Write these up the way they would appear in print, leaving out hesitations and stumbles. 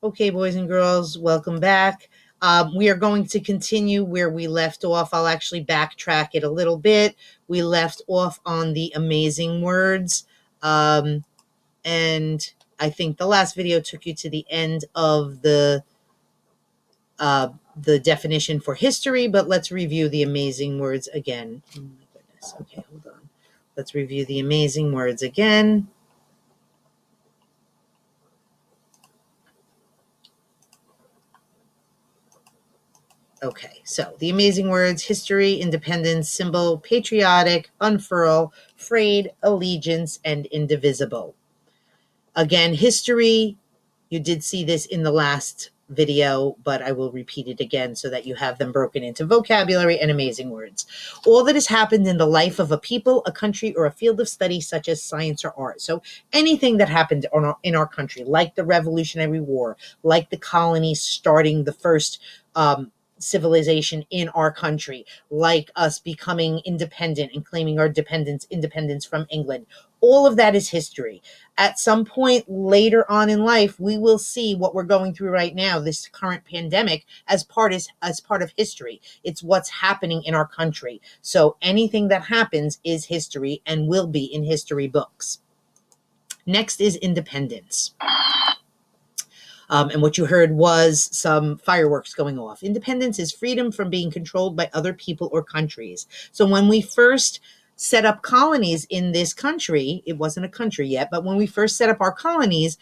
Okay, boys and girls, welcome back. We are going to continue where we left off. I'll actually backtrack it a little bit. We left off on the amazing words. And I think the last video took you to the end of the definition for history, but let's review the amazing words again. Oh my goodness. Okay, hold on. Let's review the amazing words again. Okay, so the amazing words: history, independence, symbol, patriotic, unfurl, frayed, allegiance, and indivisible. Again, history, you did see this in the last video, but I will repeat it again so that you have them broken into vocabulary and amazing words. All that has happened in the life of a people, a country, or a field of study, such as science or art. So anything that happened in our country, like the Revolutionary War, like the colonies starting the first civilization in our country, like us becoming independent and claiming our independence from England. All of that is history. At some point later on in life, we will see what we're going through right now, this current pandemic, as part of history. It's what's happening in our country. So anything that happens is history and will be in history books. Next is independence. And what you heard was some fireworks going off. Independence is freedom from being controlled by other people or countries. So when we first set up colonies in this country, it wasn't a country yet, but when we first set up our colonies,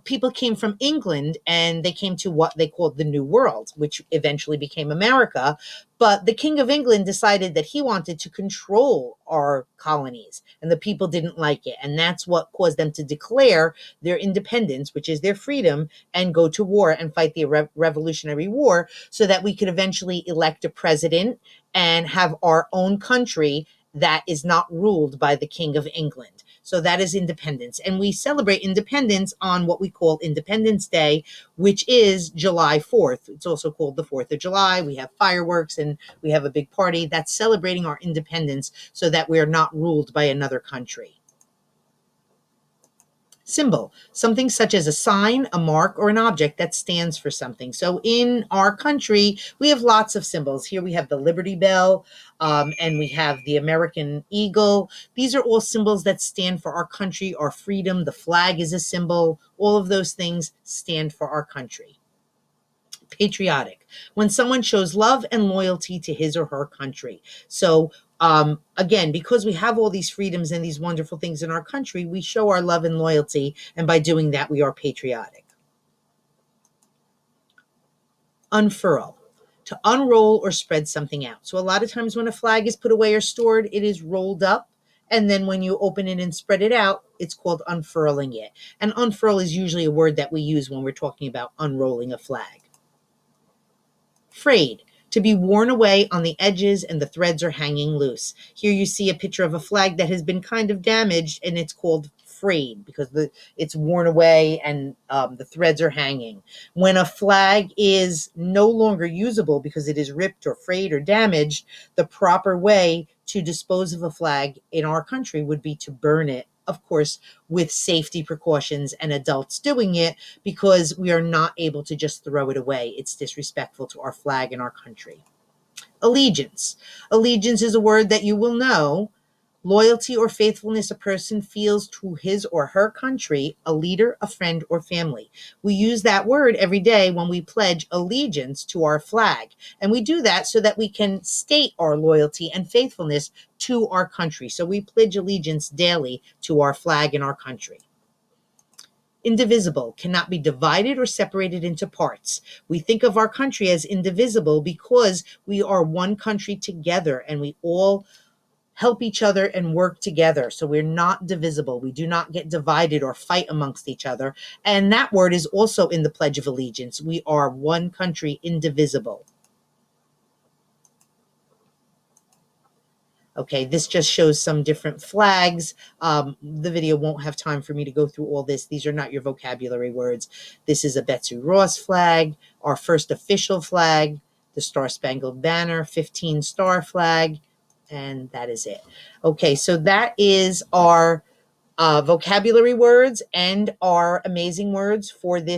people came from England and they came to what they called the New World, which eventually became America. But the King of England decided that he wanted to control our colonies, and the people didn't like it. And that's what caused them to declare their independence, which is their freedom, and go to war and fight the Revolutionary War so that we could eventually elect a president and have our own country that is not ruled by the King of England. So that is independence. And we celebrate independence on what we call Independence Day, which is July 4th. It's also called the 4th of July. We have fireworks and we have a big party that's celebrating our independence so that we're not ruled by another country. Symbol, something such as a sign, a mark, or an object that stands for something. So in our country, we have lots of symbols. Here we have the Liberty Bell, and we have the American Eagle. These are all symbols that stand for our country, our freedom. The flag is a symbol. All of those things stand for our country. Patriotic, when someone shows love and loyalty to his or her country. So again, because we have all these freedoms and these wonderful things in our country, we show our love and loyalty, and by doing that, we are patriotic. Unfurl, to unroll or spread something out. So a lot of times when a flag is put away or stored, it is rolled up, and then when you open it and spread it out, it's called unfurling it. And unfurl is usually a word that we use when we're talking about unrolling a flag. Frayed, to be worn away on the edges and the threads are hanging loose. Here you see a picture of a flag that has been kind of damaged, and it's called frayed because it's worn away and the threads are hanging. When a flag is no longer usable because it is ripped or frayed or damaged, the proper way to dispose of a flag in our country would be to burn it, of course, with safety precautions and adults doing it, because we are not able to just throw it away. It's disrespectful to our flag and our country. Allegiance. Allegiance is a word that you will know. Loyalty or faithfulness a person feels to his or her country, a leader, a friend, or family. We use that word every day when we pledge allegiance to our flag. And we do that so that we can state our loyalty and faithfulness to our country. So we pledge allegiance daily to our flag and our country. Indivisible, cannot be divided or separated into parts. We think of our country as indivisible because we are one country together and we all help each other and work together. So we're not divisible. We do not get divided or fight amongst each other. And that word is also in the Pledge of Allegiance. We are one country, indivisible. Okay, this just shows some different flags. The video won't have time for me to go through all this. These are not your vocabulary words. This is a Betsy Ross flag, our first official flag, the Star Spangled Banner, 15-star flag, and that is it. Okay, so that is our vocabulary words and our amazing words for this